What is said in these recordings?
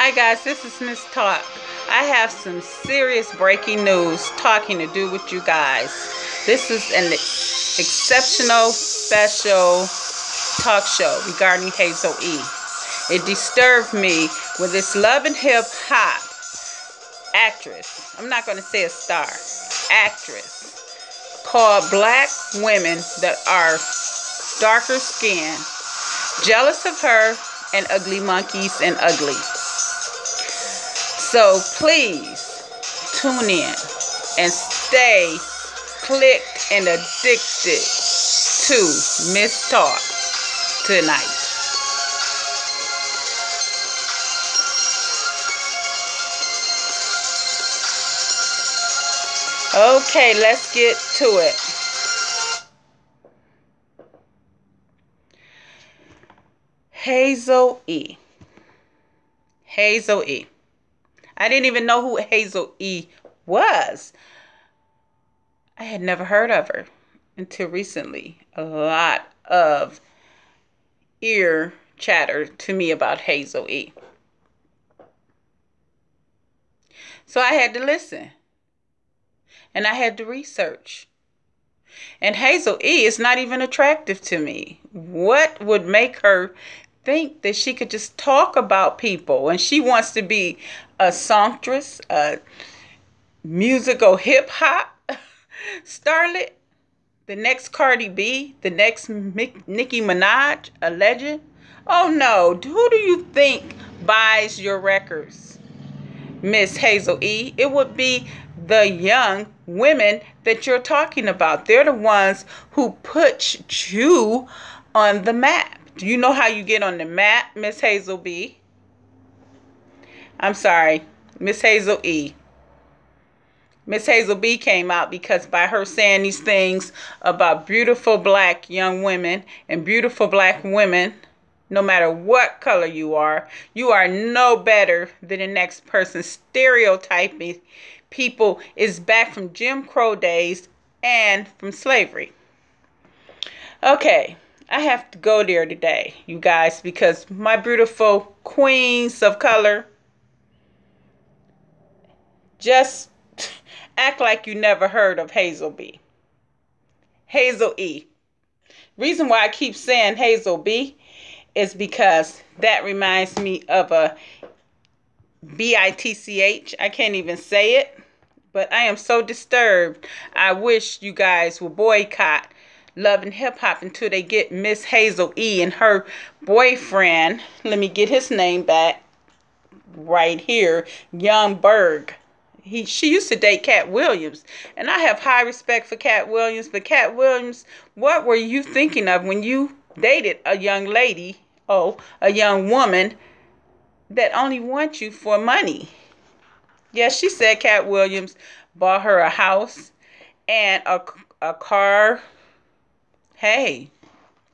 Hi guys, this is Miss Talk. I have some serious breaking news talking to do with you guys. This is an exceptional special talk show regarding Hazel E. It disturbed me with this love and hip hop actress. I'm not going to say a star. Actress called black women that are darker skinned, jealous of her, and ugly monkeys and ugly. So please tune in and stay clicked and addicted to Miss Talk tonight. Okay, let's get to it. Hazel E. Hazel E. I didn't even know who Hazel E was. I had never heard of her until recently. A lot of ear chatter to me about Hazel E. So I had to listen. And I had to research. And Hazel E is not even attractive to me. What would make her think that she could just talk about people? And she wants to be a songstress, a musical hip hop starlet, the next Cardi B, the next Nicki Minaj, a legend. Oh no, who do you think buys your records, Miss Hazel E? It would be the young women that you're talking about. They're the ones who put you on the map. Do you know how you get on the map, Miss Hazel B? I'm sorry, Miss Hazel E. Miss Hazel B came out because by her saying these things about beautiful black young women and beautiful black women, no matter what color you are no better than the next person. Stereotyping people is back from Jim Crow days and from slavery. Okay, I have to go there today, you guys, because my beautiful queens of color, just act like you never heard of Hazel B. Hazel E. Reason why I keep saying Hazel B is because that reminds me of a bitch. I can't even say it, but I am so disturbed. I wish you guys will boycott Love and Hip Hop until they get Miss Hazel E and her boyfriend. Let me get his name back right here, young Berg. She used to date Cat Williams, and I have high respect for Cat Williams. But Cat Williams, what were you thinking of when you dated a young lady, a young woman that only wants you for money? Yes, she said Cat Williams bought her a house and a car. Hey,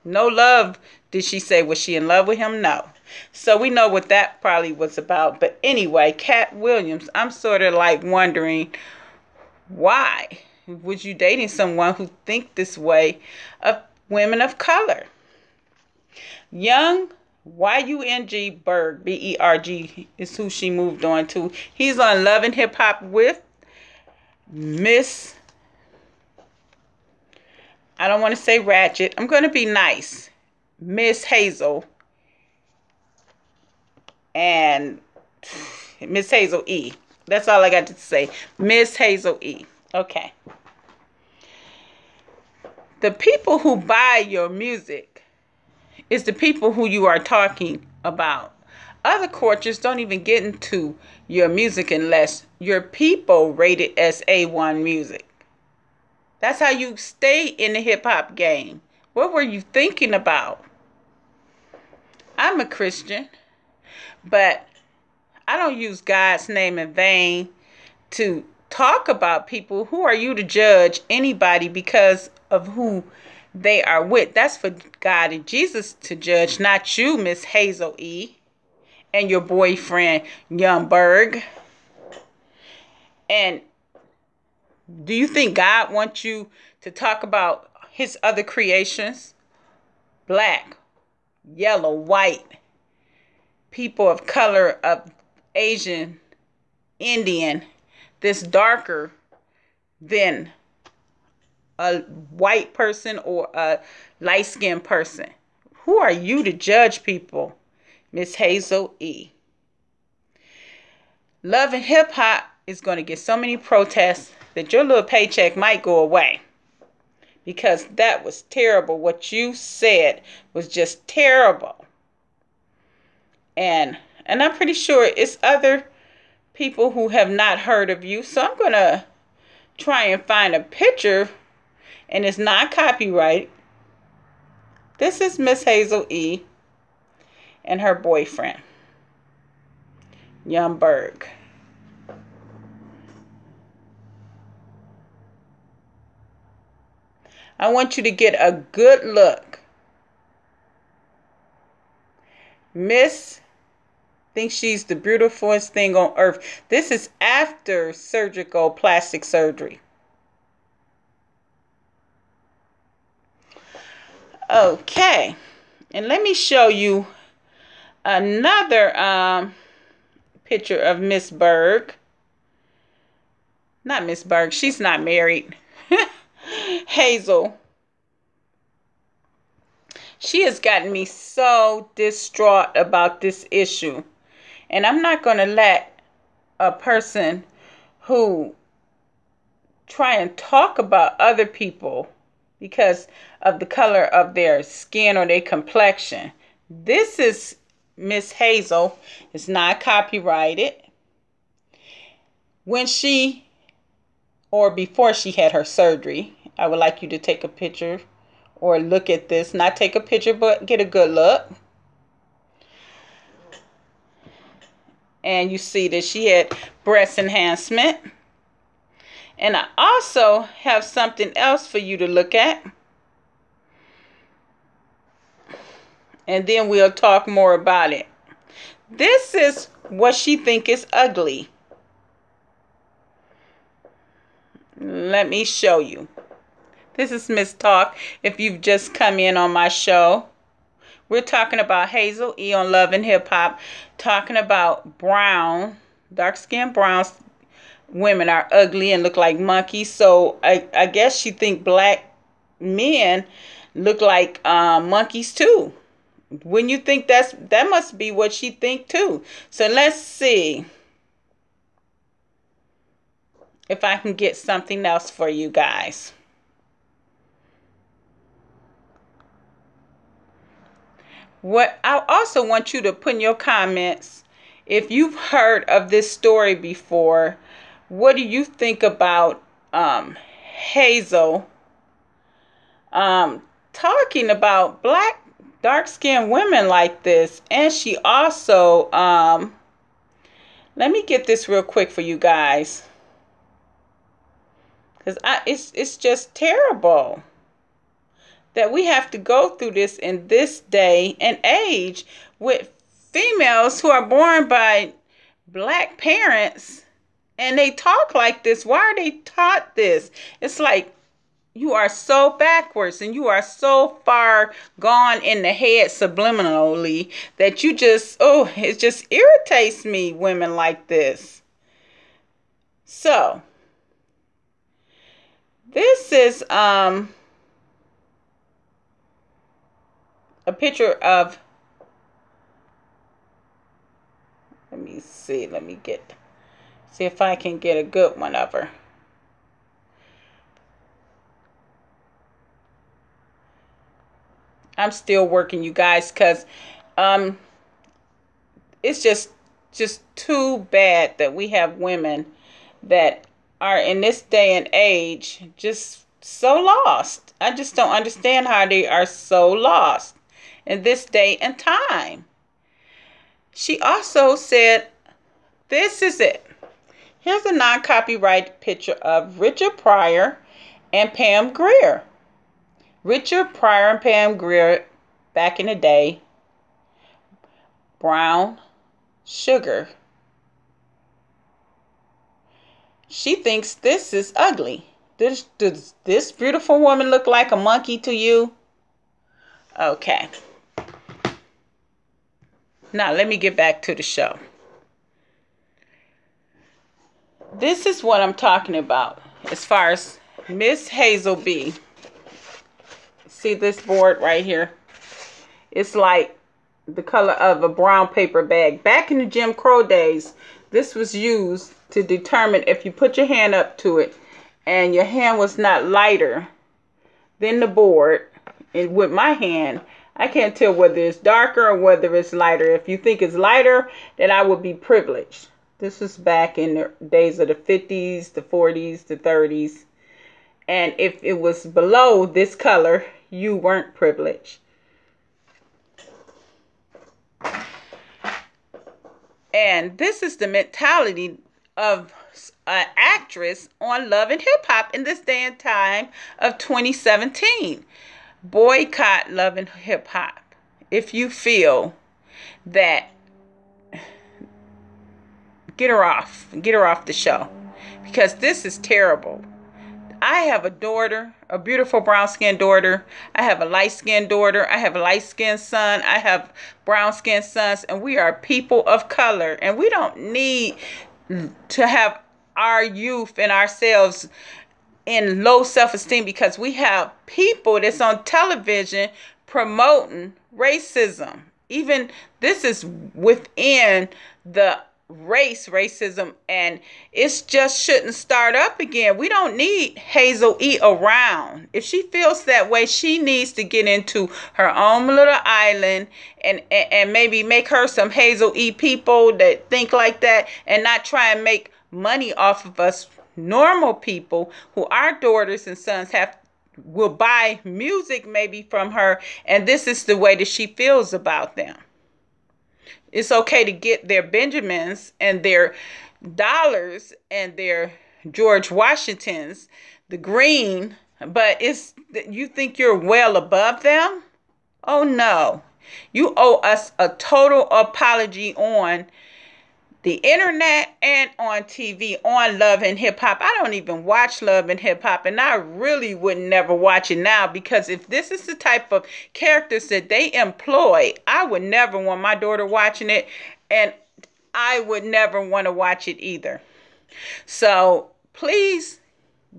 no love, did she say? Was she in love with him? No. So we know what that probably was about. But anyway, Cat Williams, I'm sort of like wondering, why was you dating someone who think this way of women of color? Young Y-U-N-G Berg, B-E-R-G, is who she moved on to. He's on Love and Hip Hop with Miss, I don't want to say ratchet. I'm going to be nice. Miss Hazel and Miss Hazel E. That's all I got to say. Miss Hazel E. Okay. The people who buy your music is the people who you are talking about. Other coaches don't even get into your music unless your people rate it as A1 music. That's how you stay in the hip-hop game. What were you thinking about? I'm a Christian, but I don't use God's name in vain to talk about people. Who are you to judge anybody because of who they are with? That's for God and Jesus to judge, not you, Miss Hazel E, and your boyfriend, Young Berg. And do you think God wants you to talk about his other creations? Black, yellow, white, people of color, of Asian, Indian, that's darker than a white person or a light-skinned person. Who are you to judge people, Miss Hazel E? Love and Hip Hop is going to get so many protests that your little paycheck might go away. Because that was terrible. What you said was just terrible. And I'm pretty sure it's other people who have not heard of you. So I'm going to try and find a picture, and it's not copyright. This is Miss Hazel E and her boyfriend, young Berg. I want you to get a good look. Miss thinks she's the beautifulest thing on earth. This is after surgical plastic surgery. Okay, and let me show you another picture of Miss Berg. Not Miss Berg, she's not married. Hazel. She has gotten me so distraught about this issue. And I'm not going to let a person who try and talk about other people because of the color of their skin or their complexion. This is Miss Hazel. It's not copyrighted. When she, or before she had her surgery, I would like you to take a picture or look at this. Not take a picture, but get a good look. And you see that she had breast enhancement. And I also have something else for you to look at. And then we'll talk more about it. This is what she thinks is ugly. Let me show you. This is Miss Talk. If you've just come in on my show, we're talking about Hazel E on Love and Hip Hop, talking about brown, dark-skinned brown women are ugly and look like monkeys. So I guess she think black men look like monkeys too. When you think that must be what she think too. So let's see if I can get something else for you guys. What I also want you to put in your comments, if you've heard of this story before, what do you think about Hazel talking about black dark-skinned women like this? And she also let me get this real quick for you guys, because it's just terrible that we have to go through this in this day and age with females who are born by black parents, and they talk like this. Why are they taught this? It's like you are so backwards and you are so far gone in the head subliminally that you just, it just irritates me, women like this. So, this is a picture of, let me see if I can get a good one of her. I'm still working, you guys, because it's just too bad that we have women that are in this day and age just so lost. I just don't understand how they are so lost in this day and time. She also said, this is it. Here's a non-copyrighted picture of Richard Pryor and Pam Grier. Richard Pryor and Pam Grier, back in the day, brown sugar. She thinks this is ugly. Does this beautiful woman look like a monkey to you? Okay. Now let me get back to the show. This is what I'm talking about as far as Miss Hazel B. See this board right here? It's like the color of a brown paper bag. Back in the Jim Crow days, this was used to determine if you put your hand up to it and your hand was not lighter than the board. And with my hand, I can't tell whether it's darker or whether it's lighter. If you think it's lighter, then I would be privileged. This was back in the days of the 50s, the 40s, the 30s. And if it was below this color, you weren't privileged. And this is the mentality of an actress on Love and Hip Hop in this day and time of 2017. Boycott Love and Hip Hop if you feel that. Get her off the show, because this is terrible. I have a daughter, a beautiful brown-skinned daughter. I have a light-skinned daughter. I have a light-skinned son. I have brown-skinned sons, and we are people of color. And we don't need to have our youth and ourselves in low self-esteem because we have people that's on television promoting racism. Even this is within the racism, and it just shouldn't start up again. We don't need Hazel E around. If she feels that way, she needs to get into her own little island and maybe make her some Hazel E people that think like that, and not try and make money off of us normal people who our daughters and sons will buy music maybe from her, and this is the way that she feels about them. It's okay to get their Benjamins and their dollars and their George Washingtons, the green, but you think you're well above them? Oh no. You owe us a total apology on the internet and on TV, on Love and Hip Hop. I don't even watch Love and Hip Hop, and I really would never watch it now, because if this is the type of characters that they employ, I would never want my daughter watching it, and I would never want to watch it either. So please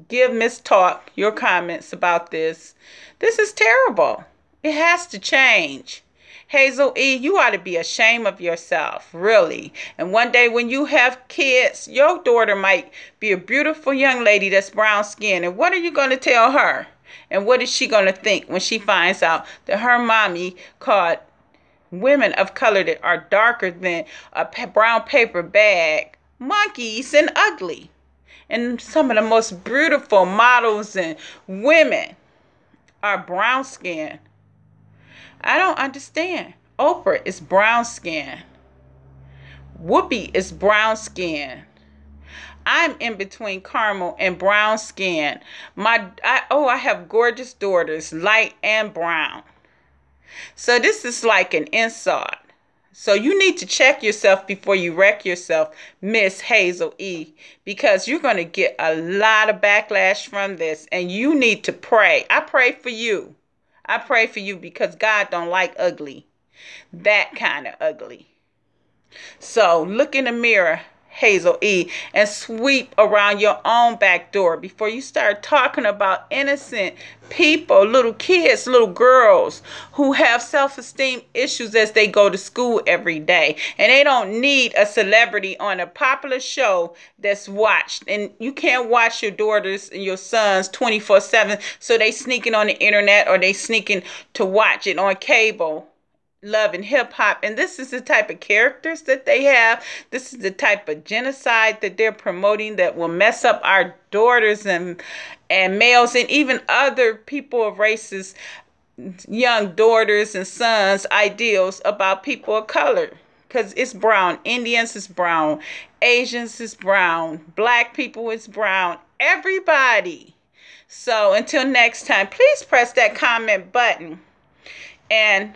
give Miss Talk your comments about this. This is terrible. It has to change. Hazel E., you ought to be ashamed of yourself, really. And one day when you have kids, your daughter might be a beautiful young lady that's brown skinned. And what are you going to tell her? And what is she going to think when she finds out that her mommy called women of color that are darker than a brown paper bag monkeys and ugly? And some of the most beautiful models and women are brown skinned. I don't understand. Oprah is brown skinned. Whoopi is brown skinned. I'm in between caramel and brown skin. I have gorgeous daughters, light and brown. So this is like an insult. So you need to check yourself before you wreck yourself, Miss Hazel E., because you're going to get a lot of backlash from this, and you need to pray. I pray for you. I pray for you, because God don't like ugly. That kind of ugly. So look in the mirror, Hazel E., and sweep around your own back door before you start talking about innocent people, little kids, little girls who have self-esteem issues as they go to school every day. And they don't need a celebrity on a popular show that's watched. And you can't watch your daughters and your sons 24/7, so they sneaking on the internet, or they sneaking to watch it on cable. Love and Hip Hop. And this is the type of characters that they have. This is the type of genocide that they're promoting that will mess up our daughters and males and even other people of races, young daughters and sons, ideals about people of color. Because it's brown. Indians is brown. Asians is brown. Black people is brown. Everybody. So until next time, please press that comment button and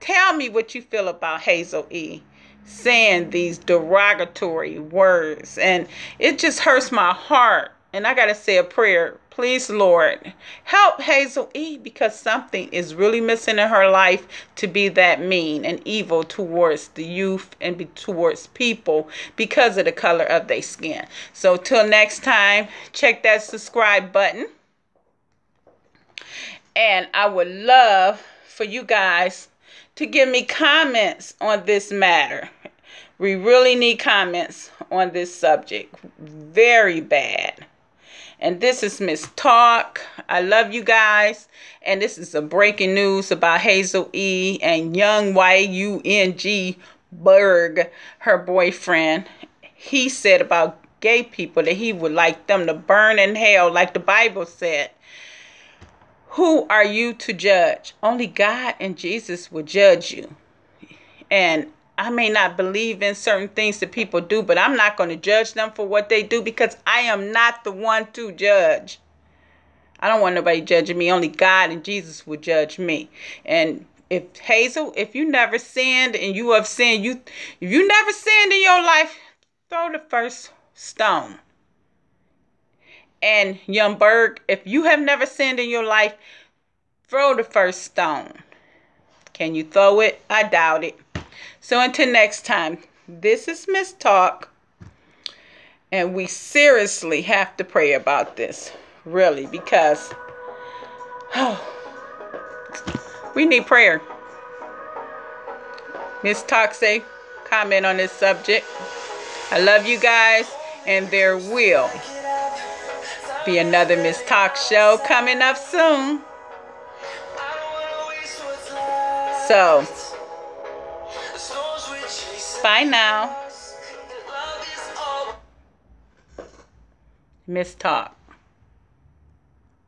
tell me what you feel about Hazel E. saying these derogatory words. And it just hurts my heart. And I got to say a prayer. Please Please, Lord, help Hazel E, because something is really missing in her life to be that mean and evil towards the youth and towards people because of the color of their skin. So till next time, check that subscribe button. And I would love for you guys to give me comments on this matter. We really need comments on this subject. Very bad. And this is Miss Talk. I love you guys. And this is a breaking news about Hazel E. and young Y-U-N-G Berg, her boyfriend. He said about gay people that he would like them to burn in hell, like the Bible said. Who are you to judge? Only God and Jesus will judge you. And I may not believe in certain things that people do, but I'm not going to judge them for what they do because I am not the one to judge. I don't want nobody judging me. Only God and Jesus will judge me. And if Hazel, if you never sinned and you have sinned, if you never sinned in your life, throw the first stone. And young Berg, if you have never sinned in your life, throw the first stone. Can you throw it? I doubt it. So until next time, this is Miss Talk. And we seriously have to pray about this. Really, because we need prayer. Miss Talk say, comment on this subject. I love you guys. And there will be another Miss Talk show coming up soon. So, bye now. Miss Talk.